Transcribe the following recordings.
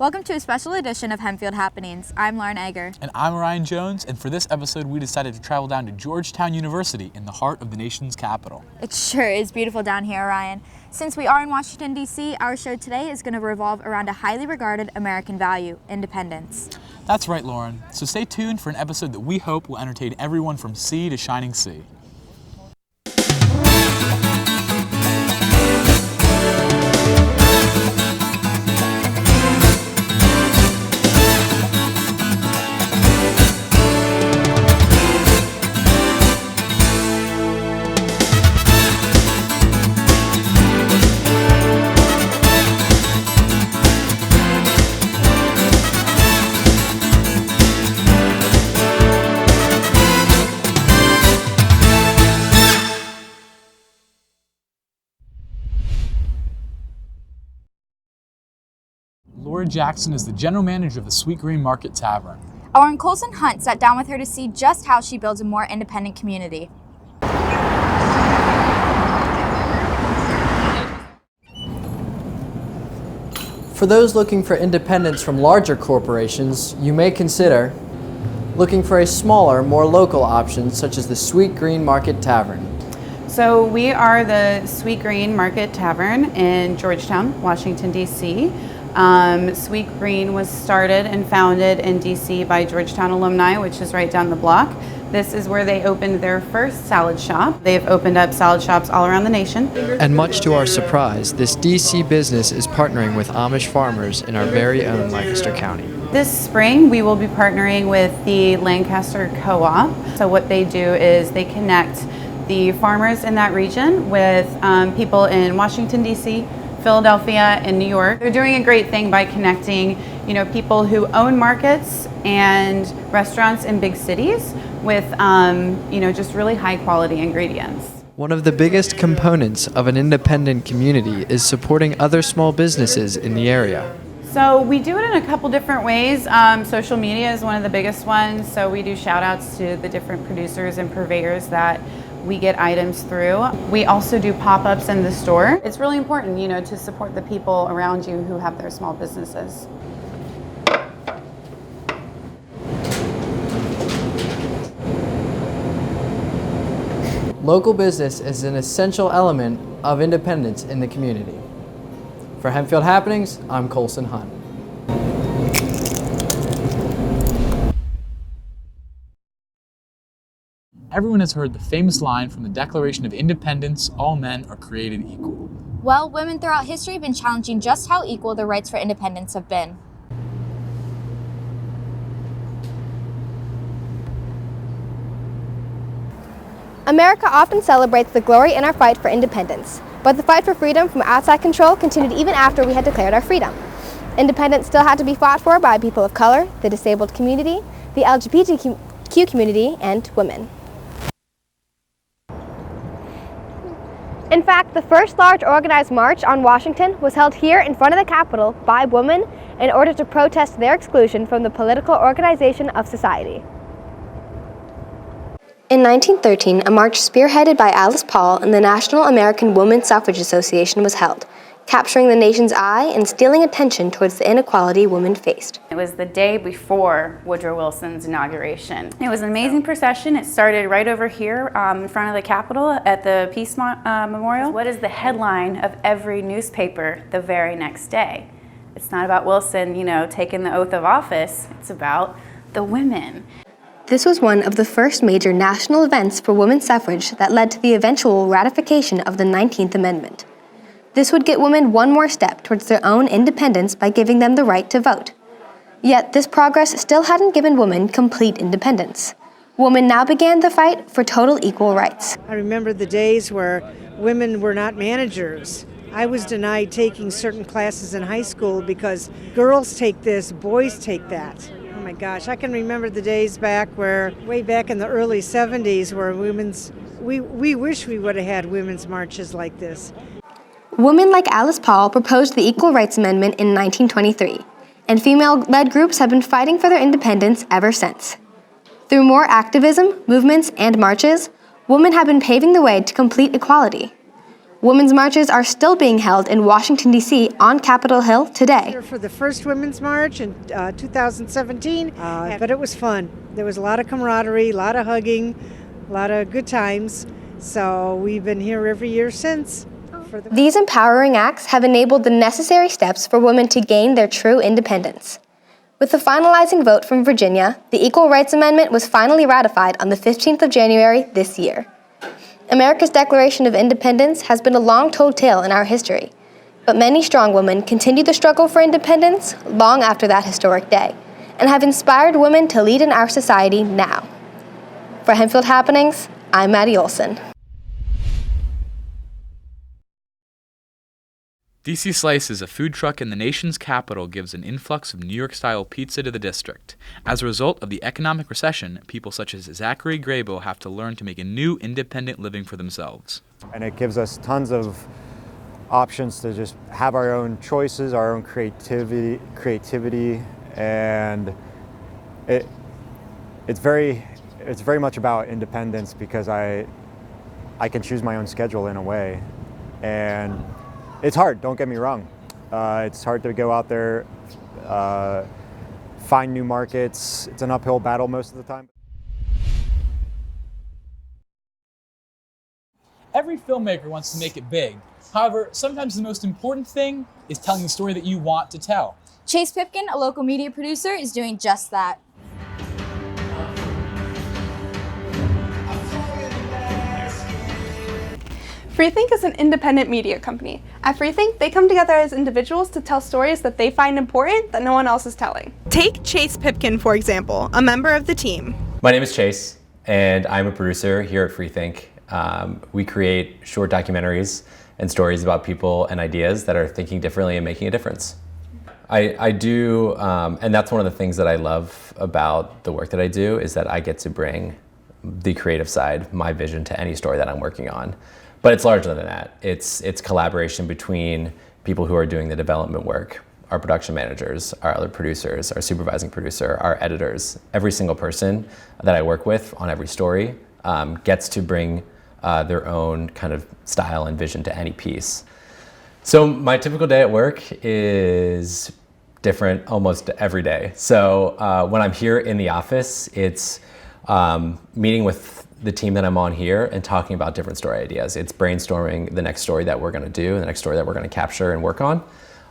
Welcome to a special edition of Hempfield Happenings. I'm Lauren Egger. And I'm Ryan Jones, and for this episode we decided to travel down to Georgetown University in the heart of the nation's capital. It sure is beautiful down here, Ryan. Since we are in Washington, D.C., our show today is going to revolve around a highly regarded American value, independence. That's right, Lauren. So stay tuned for an episode that we hope will entertain everyone from sea to shining sea. Laura Jackson is the general manager of the Sweet Green Market Tavern. Owen Colson Hunt sat down with her to see just how she builds a more independent community. For those looking for independence from larger corporations, you may consider looking for a smaller, more local option such as the Sweet Green Market Tavern. So we are the Sweet Green Market Tavern in Georgetown, Washington, D.C. Sweet Green was started and founded in D.C. by Georgetown alumni, which is right down the block. This is where they opened their first salad shop. They've opened up salad shops all around the nation. And much to our surprise, this D.C. business is partnering with Amish farmers in our very own Lancaster County. This spring, we will be partnering with the Lancaster Co-op. So what they do is they connect the farmers in that region with people in Washington, D.C., Philadelphia, and New York. They're doing a great thing by connecting, people who own markets and restaurants in big cities with, just really high quality ingredients. One of the biggest components of an independent community is supporting other small businesses in the area. So we do it in a couple different ways. Social media is one of the biggest ones. So we do shout outs to the different producers and purveyors that we get items through. We also do pop-ups in the store. It's really important, to support the people around you who have their small businesses. Local business is an essential element of independence in the community. For Hempfield Happenings, I'm Colson Hunt. Everyone has heard the famous line from the Declaration of Independence, all men are created equal. Well, women throughout history have been challenging just how equal their rights for independence have been. America often celebrates the glory in our fight for independence, but the fight for freedom from outside control continued even after we had declared our freedom. Independence still had to be fought for by people of color, the disabled community, the LGBTQ community, and women. In fact, the first large organized march on Washington was held here in front of the Capitol by women in order to protest their exclusion from the political organization of society. In 1913, a march spearheaded by Alice Paul and the National American Woman Suffrage Association was held, capturing the nation's eye and stealing attention towards the inequality women faced. It was the day before Woodrow Wilson's inauguration. It was an amazing procession. It started right over here in front of the Capitol at the Peace Memorial. What is the headline of every newspaper the very next day? It's not about Wilson, taking the oath of office. It's about the women. This was one of the first major national events for women's suffrage that led to the eventual ratification of the 19th Amendment. This would get women one more step towards their own independence by giving them the right to vote. Yet this progress still hadn't given women complete independence. Women now began the fight for total equal rights. I remember the days where women were not managers. I was denied taking certain classes in high school because girls take this, boys take that. Oh my gosh, I can remember the days way back in the early 70s where we wish we would have had women's marches like this. Women like Alice Paul proposed the Equal Rights Amendment in 1923, and female-led groups have been fighting for their independence ever since. Through more activism, movements, and marches, women have been paving the way to complete equality. Women's marches are still being held in Washington, D.C. on Capitol Hill today. Here for the first Women's March in 2017, but it was fun. There was a lot of camaraderie, a lot of hugging, a lot of good times. So we've been here every year since. These empowering acts have enabled the necessary steps for women to gain their true independence. With the finalizing vote from Virginia, the Equal Rights Amendment was finally ratified on the 15th of January this year. America's Declaration of Independence has been a long-told tale in our history, but many strong women continue the struggle for independence long after that historic day, and have inspired women to lead in our society now. For Hempfield Happenings, I'm Maddie Olson. DC Slices, a food truck in the nation's capital, gives an influx of New York-style pizza to the district. As a result of the economic recession, people such as Zachary Graybo have to learn to make a new independent living for themselves. And it gives us tons of options to just have our own choices, our own creativity, and it's very much about independence because I can choose my own schedule in a way. And it's hard, don't get me wrong. It's hard to go out there, find new markets. It's an uphill battle most of the time. Every filmmaker wants to make it big. However, sometimes the most important thing is telling the story that you want to tell. Chase Pipkin, a local media producer, is doing just that. Freethink is an independent media company. At Freethink, they come together as individuals to tell stories that they find important that no one else is telling. Take Chase Pipkin, for example, a member of the team. My name is Chase, and I'm a producer here at Freethink. We create short documentaries and stories about people and ideas that are thinking differently and making a difference. I do, and that's one of the things that I love about the work that I do, is that I get to bring the creative side, my vision, to any story that I'm working on. But it's larger than that. It's collaboration between people who are doing the development work, our production managers, our other producers, our supervising producer, our editors. Every single person that I work with on every story gets to bring their own kind of style and vision to any piece. So my typical day at work is different almost every day. So when I'm here in the office, it's meeting with the team that I'm on here and talking about different story ideas. It's brainstorming the next story that we're gonna do, the next story that we're gonna capture and work on.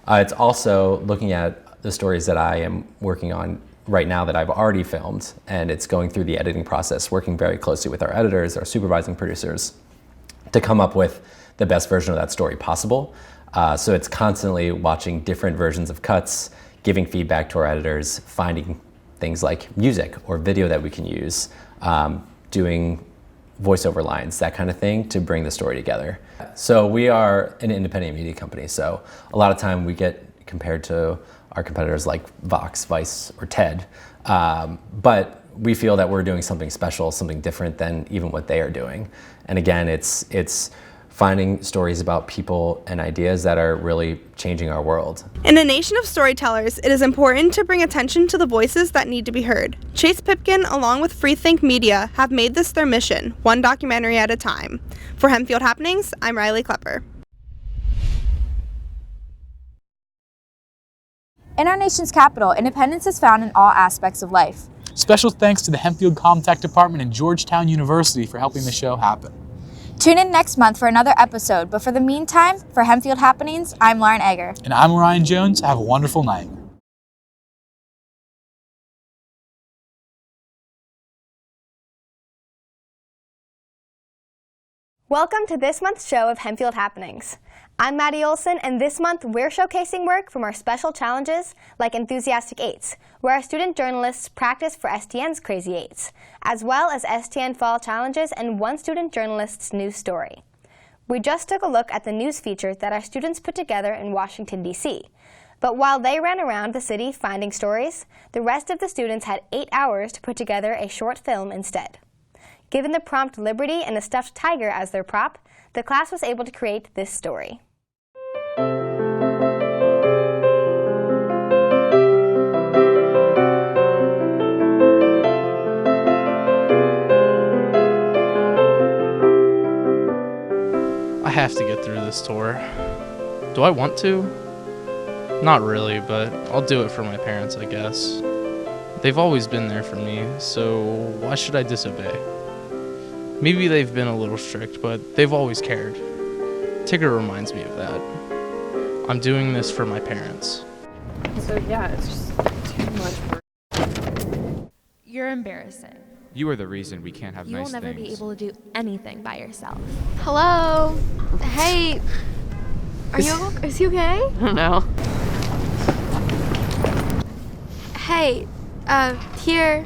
It's also looking at the stories that I am working on right now that I've already filmed, and it's going through the editing process, working very closely with our editors, our supervising producers, to come up with the best version of that story possible. So it's constantly watching different versions of cuts, giving feedback to our editors, finding things like music or video that we can use, doing voiceover lines, that kind of thing, to bring the story together. So we are an independent media company, so a lot of time we get compared to our competitors like Vox, Vice, or TED, but we feel that we're doing something special, something different than even what they are doing. And again, it's finding stories about people and ideas that are really changing our world. In a nation of storytellers, it is important to bring attention to the voices that need to be heard. Chase Pipkin, along with Freethink Media, have made this their mission, one documentary at a time. For Hempfield Happenings, I'm Riley Klepper. In our nation's capital, independence is found in all aspects of life. Special thanks to the Hempfield Comtech Department and Georgetown University for helping the show happen. Tune in next month for another episode, but for the meantime, for Hempfield Happenings, I'm Lauren Egger. And I'm Ryan Jones. Have a wonderful night. Welcome to this month's show of Hempfield Happenings. I'm Maddie Olson, and this month we're showcasing work from our special challenges like Enthusiastic Eights, where our student journalists practice for STN's Crazy Eights, as well as STN Fall Challenges and one student journalist's news story. We just took a look at the news features that our students put together in Washington, D.C. But while they ran around the city finding stories, the rest of the students had 8 hours to put together a short film instead. Given the prompt Liberty and a stuffed tiger as their prop, the class was able to create this story. I have have to get through this tour. Do I want to? Not really, but I'll do it for my parents, I guess. They've always been there for me, so why should I disobey? Maybe they've been a little strict, but they've always cared. Ticker reminds me of that. I'm doing this for my parents. So yeah, it's just too much work. You're embarrassing. You are the reason we can't have You nice will never things. be able to do anything by yourself. Hello? Hey. Is he okay? I don't know. Hey. Here.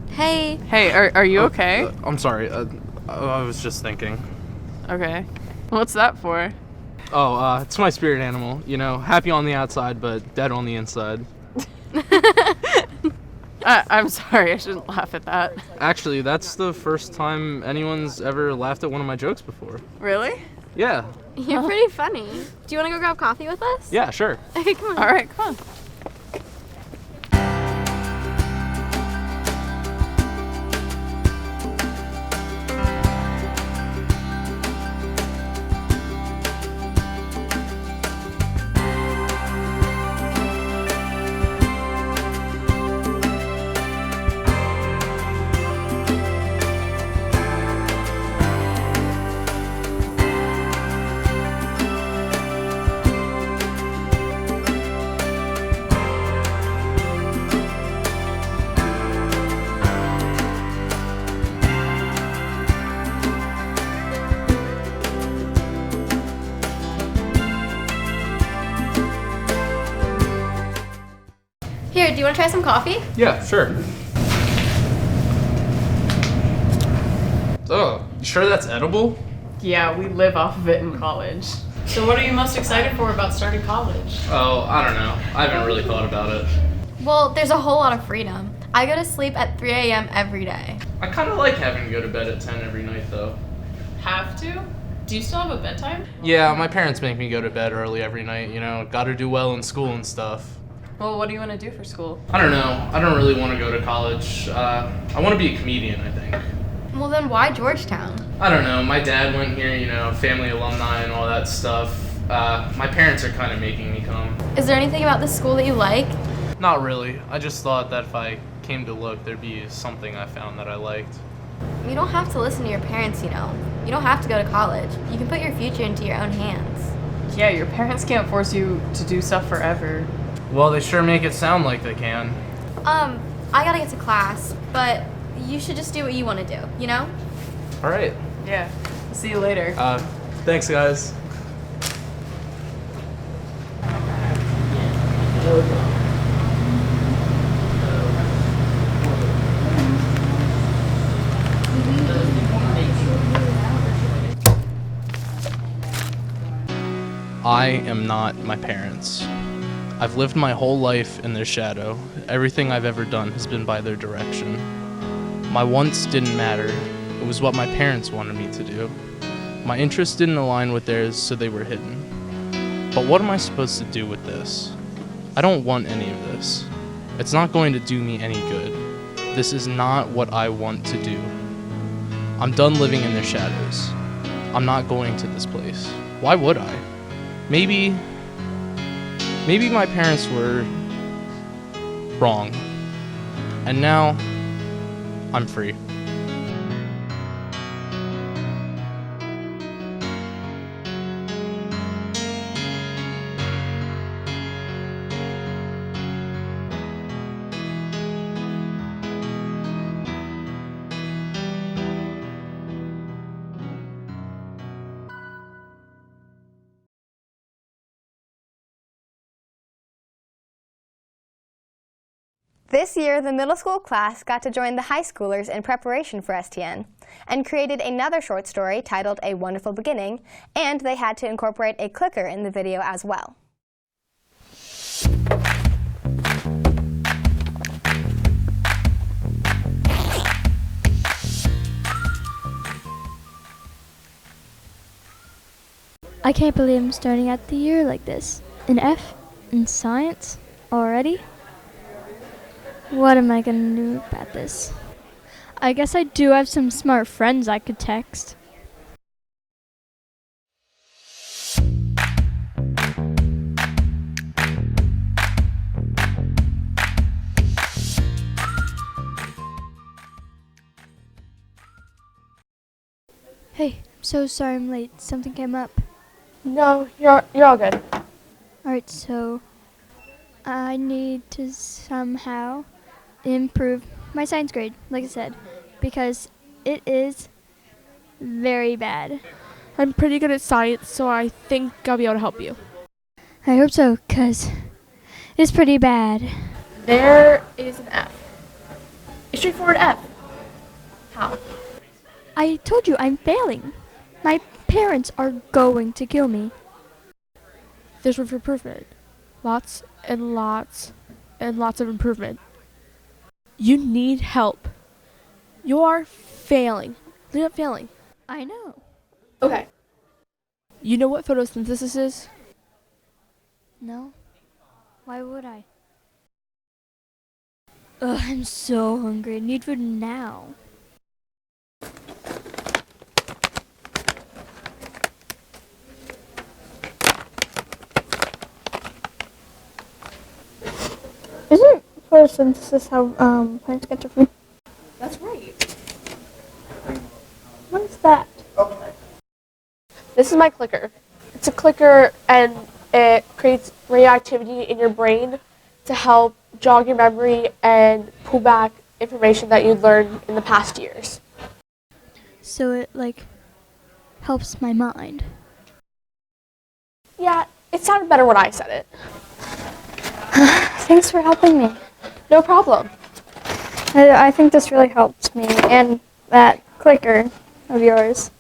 Hey. Hey, are you okay? I'm sorry, I was just thinking. Okay. What's that for? Oh, it's my spirit animal. You know, happy on the outside, but dead on the inside. I'm sorry, I shouldn't laugh at that. Actually, that's the first time anyone's ever laughed at one of my jokes before. Really? Yeah. You're pretty funny. Do you want to go grab coffee with us? Yeah, sure. Okay, come on. All right, come on. Here, do you want to try some coffee? Yeah, sure. Oh, you sure that's edible? Yeah, we live off of it in college. So what are you most excited for about starting college? Oh, I don't know. I haven't really thought about it. Well, there's a whole lot of freedom. I go to sleep at 3 a.m. every day. I kind of like having to go to bed at 10 every night, though. Have to? Do you still have a bedtime? Yeah, my parents make me go to bed early every night, you know, gotta do well in school and stuff. Well, what do you want to do for school? I don't know. I don't really want to go to college. I want to be a comedian, I think. Well, then why Georgetown? I don't know. My dad went here, you know, family alumni and all that stuff. My parents are kind of making me come. Is there anything about the school that you like? Not really. I just thought that if I came to look, there'd be something I found that I liked. You don't have to listen to your parents, you know. You don't have to go to college. You can put your future into your own hands. Yeah, your parents can't force you to do stuff forever. Well, they sure make it sound like they can. I gotta get to class, but you should just do what you want to do, you know? All right. Yeah. See you later. Thanks, guys. I am not my parents. I've lived my whole life in their shadow. Everything I've ever done has been by their direction. My wants didn't matter. It was what my parents wanted me to do. My interests didn't align with theirs, so they were hidden. But what am I supposed to do with this? I don't want any of this. It's not going to do me any good. This is not what I want to do. I'm done living in their shadows. I'm not going to this place. Why would I? Maybe my parents were wrong. And now I'm free. This year, the middle school class got to join the high schoolers in preparation for STN and created another short story titled A Wonderful Beginning, and they had to incorporate a clicker in the video as well. I can't believe I'm starting out the year like this. An F in science already? What am I gonna do about this? I guess I do have some smart friends I could text. Hey, I'm so sorry I'm late. Something came up. No, you're all good. Alright, so I need to somehow improve my science grade, like I said, because it is very bad. I'm pretty good at science, so I think I'll be able to help you. I hope so, because it's pretty bad. There is an F. A straightforward F. How? I told you I'm failing. My parents are going to kill me. There's room for improvement. Lots and lots and lots of improvement. You need help. You are failing. You're not failing. I know. Okay. You know what photosynthesis is? No. Why would I? Ugh, I'm so hungry. I need food now. Isn't photosynthesis how plants get their food? That's right. What is that? This is my clicker. It's a clicker and it creates radioactivity in your brain to help jog your memory and pull back information that you learned in the past years. So it, helps my mind. Yeah, it sounded better when I said it. Thanks for helping me. No problem. I think this really helps me, and that clicker of yours.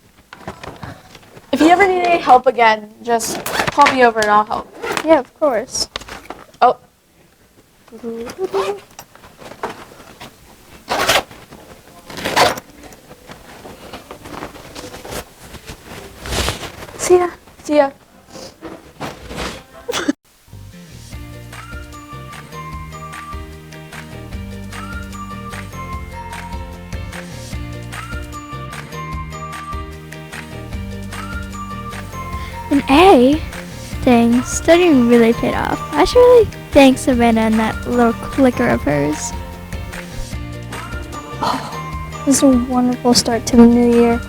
If you ever need any help again, just call me over and I'll help. Yeah, of course. Oh. See ya. See ya. An A? Dang, studying really paid off. I should really thank Savannah and that little clicker of hers. Oh, this is a wonderful start to the new year.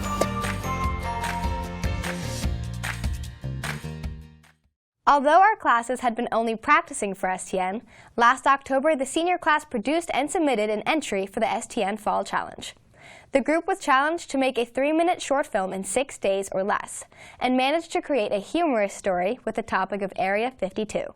Although our classes had been only practicing for STN, last October the senior class produced and submitted an entry for the STN Fall Challenge. The group was challenged to make a 3-minute short film in 6 days or less, and managed to create a humorous story with the topic of Area 52. All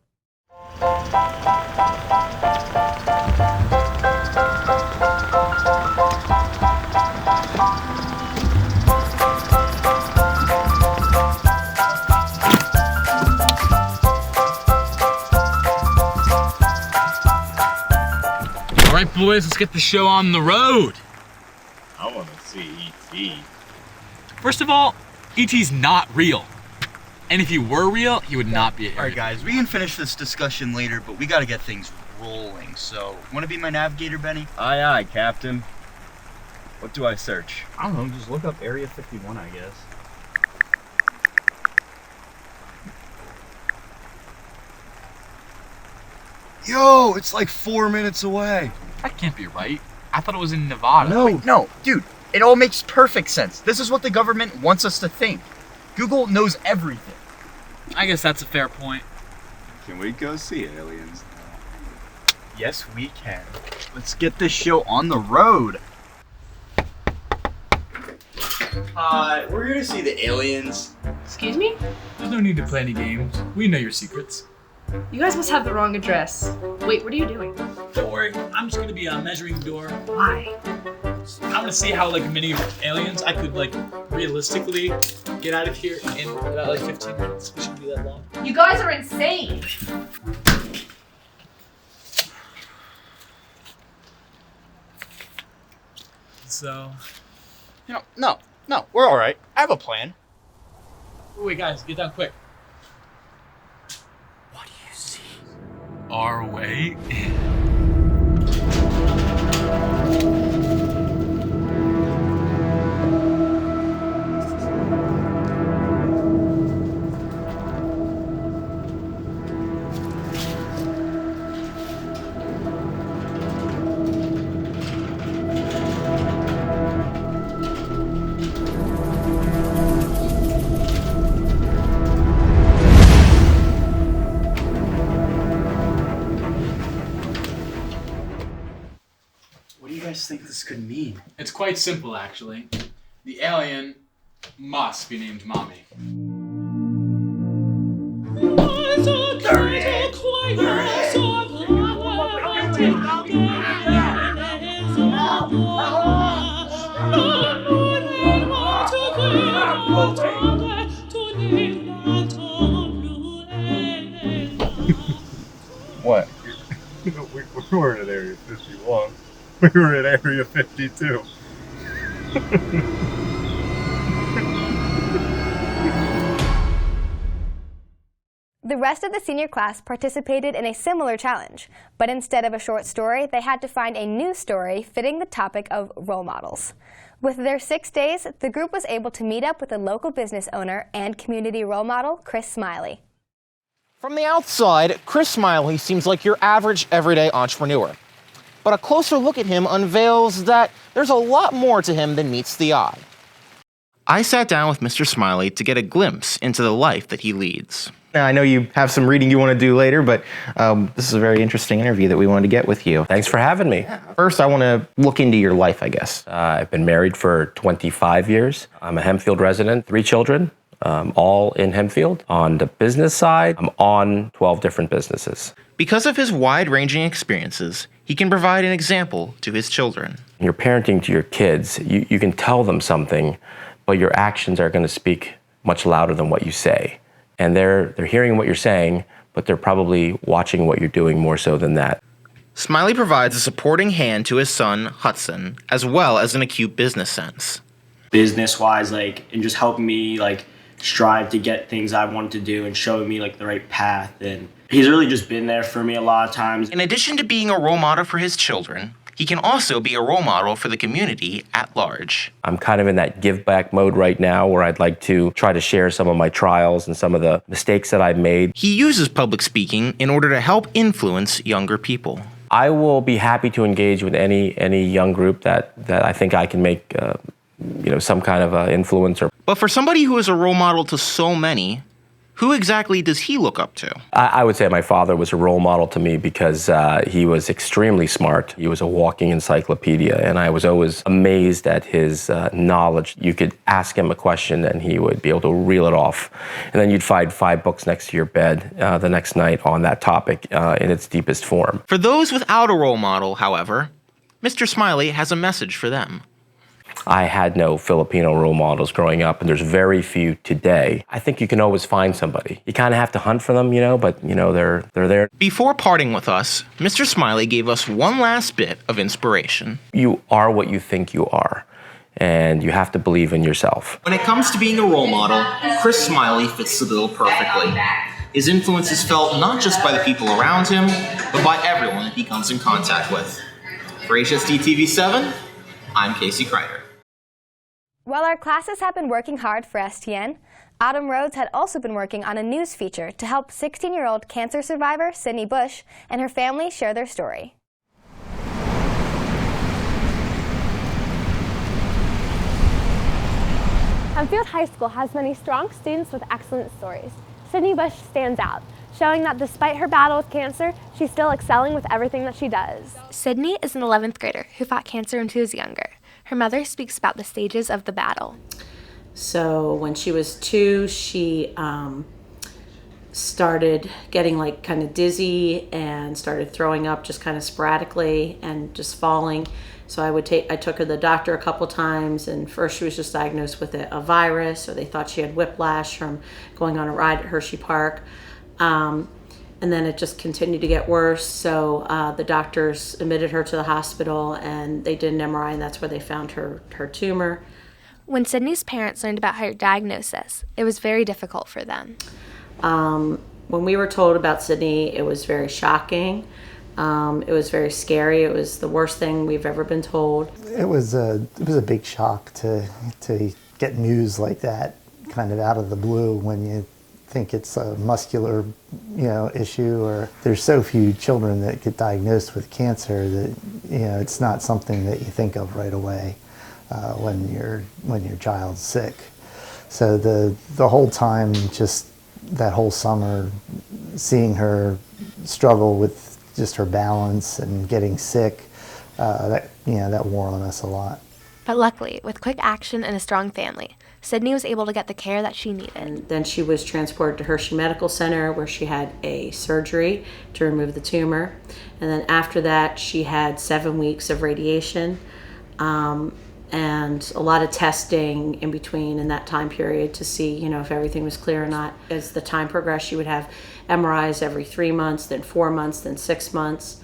right, boys, let's get the show on the road. I want to see E.T. First of all, E.T.'s not real. And if he were real, he would not be here. Alright guys, we can finish this discussion later, but we gotta get things rolling. So, wanna be my navigator, Benny? Aye aye, Captain. What do I search? I don't know, just look up Area 51, I guess. Yo, it's like 4 minutes away. That can't be right. I thought it was in Nevada. No. Wait, no, dude, it all makes perfect sense. This is what the government wants us to think. Google knows everything. I guess that's a fair point. Can we go see aliens? Yes, we can. Let's get this show on the road. Hi, we're here to see the aliens. Excuse me? There's no need to play any games. We know your secrets. You guys must have the wrong address. Wait, what are you doing? Don't worry, I'm just gonna be measuring the door. Why? I'm gonna see how many aliens I could realistically get out of here in about 15 minutes. It shouldn't be that long. You guys are insane! So, No, we're all right. I have a plan. wait guys, get down quick. What do you see? Our way in. guys think this could mean? It's quite simple, actually. The alien must be named Mommy. What? We weren't at Area 51. We were at Area 52. The rest of the senior class participated in a similar challenge, but instead of a short story, they had to find a new story fitting the topic of role models. With their 6 days, the group was able to meet up with a local business owner and community role model, Chris Smiley. From the outside, Chris Smiley seems like your average, everyday entrepreneur. But a closer look at him unveils that there's a lot more to him than meets the eye. I sat down with Mr. Smiley to get a glimpse into the life that he leads. Now, I know you have some reading you want to do later, but this is a very interesting interview that we wanted to get with you. Thanks for having me. First, I want to look into your life, I guess. I've been married for 25 years. I'm a Hempfield resident, 3 children, all in Hempfield. On the business side, I'm on 12 different businesses. Because of his wide-ranging experiences, he can provide an example to his children. When you're parenting to your kids, you can tell them something, but your actions are going to speak much louder than what you say. And they're hearing what you're saying, but they're probably watching what you're doing more so than that. Smiley provides a supporting hand to his son, Hudson, as well as an acute business sense. Business-wise, and just helping me, strive to get things I wanted to do and showing me, the right path. And he's really just been there for me a lot of times. In addition to being a role model for his children, he can also be a role model for the community at large. I'm kind of in that give back mode right now where I'd like to try to share some of my trials and some of the mistakes that I've made. He uses public speaking in order to help influence younger people. I will be happy to engage with any young group that I think I can make some kind of influence. But for somebody who is a role model to so many, who exactly does he look up to? I would say my father was a role model to me because he was extremely smart. He was a walking encyclopedia, and I was always amazed at his knowledge. You could ask him a question, and he would be able to reel it off. And then you'd find 5 books next to your bed the next night on that topic in its deepest form. For those without a role model, however, Mr. Smiley has a message for them. I had no Filipino role models growing up, and there's very few today. I think you can always find somebody. You kind of have to hunt for them, but they're there. Before parting with us, Mr. Smiley gave us one last bit of inspiration. You are what you think you are, and you have to believe in yourself. When it comes to being a role model, Chris Smiley fits the bill perfectly. His influence is felt not just by the people around him, but by everyone that he comes in contact with. For HSD TV7, I'm Casey Kreider. While our classes have been working hard for STN, Autumn Rhodes had also been working on a news feature to help 16-year-old cancer survivor Sydney Bush and her family share their story. Hempfield High School has many strong students with excellent stories. Sydney Bush stands out, showing that despite her battle with cancer, she's still excelling with everything that she does. Sydney is an 11th grader who fought cancer when she was younger. Her mother speaks about the stages of the battle. So when she was 2, she started getting kind of dizzy and started throwing up just kind of sporadically and just falling. So I took her to the doctor a couple times, and first she was just diagnosed with a virus, or they thought she had whiplash from going on a ride at Hershey Park. And then it just continued to get worse. So the doctors admitted her to the hospital, and they did an MRI, and that's where they found her tumor. When Sydney's parents learned about her diagnosis, it was very difficult for them. When we were told about Sydney, it was very shocking. It was very scary. It was the worst thing we've ever been told. It was a big shock to get news like that kind of out of the blue when you think it's a muscular, issue, or there's so few children that get diagnosed with cancer that, it's not something that you think of right away when your child's sick. So the whole time, just that whole summer, seeing her struggle with just her balance and getting sick, that wore on us a lot. But luckily, with quick action and a strong family, Sydney was able to get the care that she needed. And then she was transported to Hershey Medical Center, where she had a surgery to remove the tumor. And then after that, she had 7 weeks of radiation and a lot of testing in between in that time period to see, if everything was clear or not. As the time progressed, she would have MRIs every 3 months, then 4 months, then 6 months.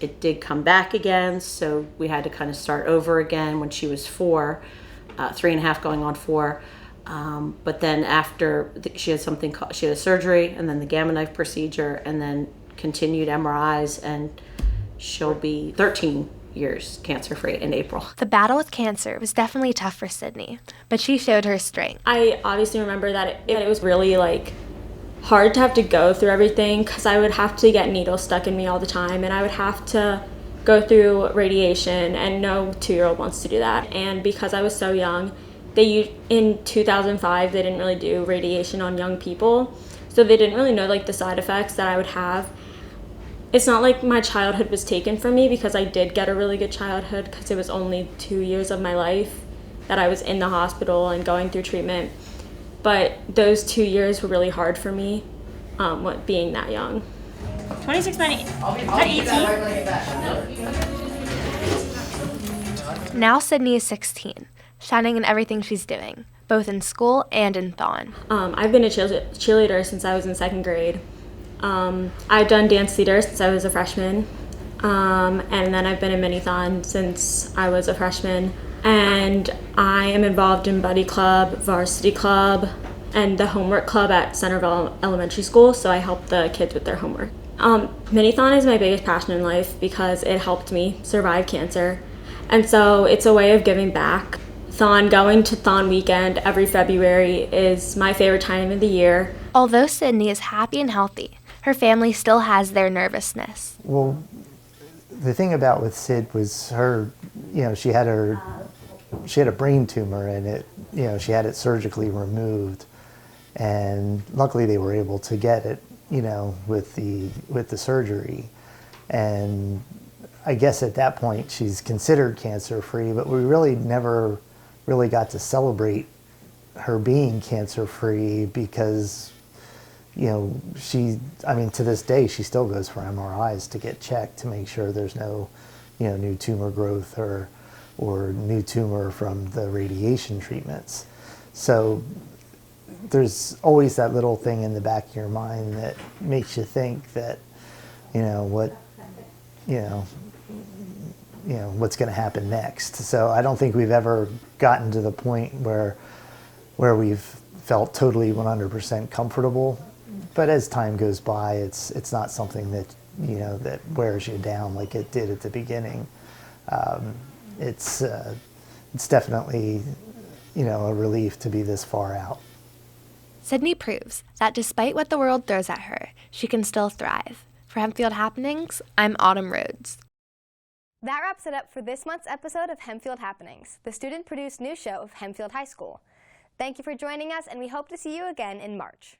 It did come back again, so we had to kind of start over again when she was 4, 3.5 going on 4. But then after she had she had a surgery, and then the gamma knife procedure, and then continued MRIs, and she'll be 13 years cancer-free in April. The battle with cancer was definitely tough for Sydney, but she showed her strength. I obviously remember that it was really hard to have to go through everything, because I would have to get needles stuck in me all the time, and I would have to go through radiation, and no 2-year-old wants to do that. And because I was so young, in 2005 they didn't really do radiation on young people, so they didn't really know the side effects that I would have. It's not like my childhood was taken from me, because I did get a really good childhood, because it was only 2 years of my life that I was in the hospital and going through treatment. But those 2 years were really hard for me, being that young. 26.98. Now Sydney is 16, shining in everything she's doing, both in school and in Thon. I've been a cheerleader since I was in 2nd grade. I've done dance theater since I was a freshman, and then I've been in mini-thon since I was a freshman. And I am involved in Buddy Club, Varsity Club, and the Homework Club at Centerville Elementary School, so I help the kids with their homework. Mini-thon is my biggest passion in life, because it helped me survive cancer, and so it's a way of giving back. Going to Thon weekend every February is my favorite time of the year. Although Sydney is happy and healthy, her family still has their nervousness. Well, the thing about with Sid was her, she had a brain tumor, and she had it surgically removed, and luckily they were able to get it, with the surgery. And I guess at that point she's considered cancer-free, but we really never really got to celebrate her being cancer-free, because to this day she still goes for MRIs to get checked to make sure there's no new tumor growth or new tumor from the radiation treatments. So there's always that little thing in the back of your mind that makes you think that what's going to happen next. So I don't think we've ever gotten to the point where we've felt totally 100% comfortable. But as time goes by, it's not something that that wears you down like it did at the beginning. It's definitely a relief to be this far out. Sydney proves that despite what the world throws at her, she can still thrive. For Hempfield Happenings, I'm Autumn Rhodes. That wraps it up for this month's episode of Hempfield Happenings, the student-produced news show of Hempfield High School. Thank you for joining us, and we hope to see you again in March.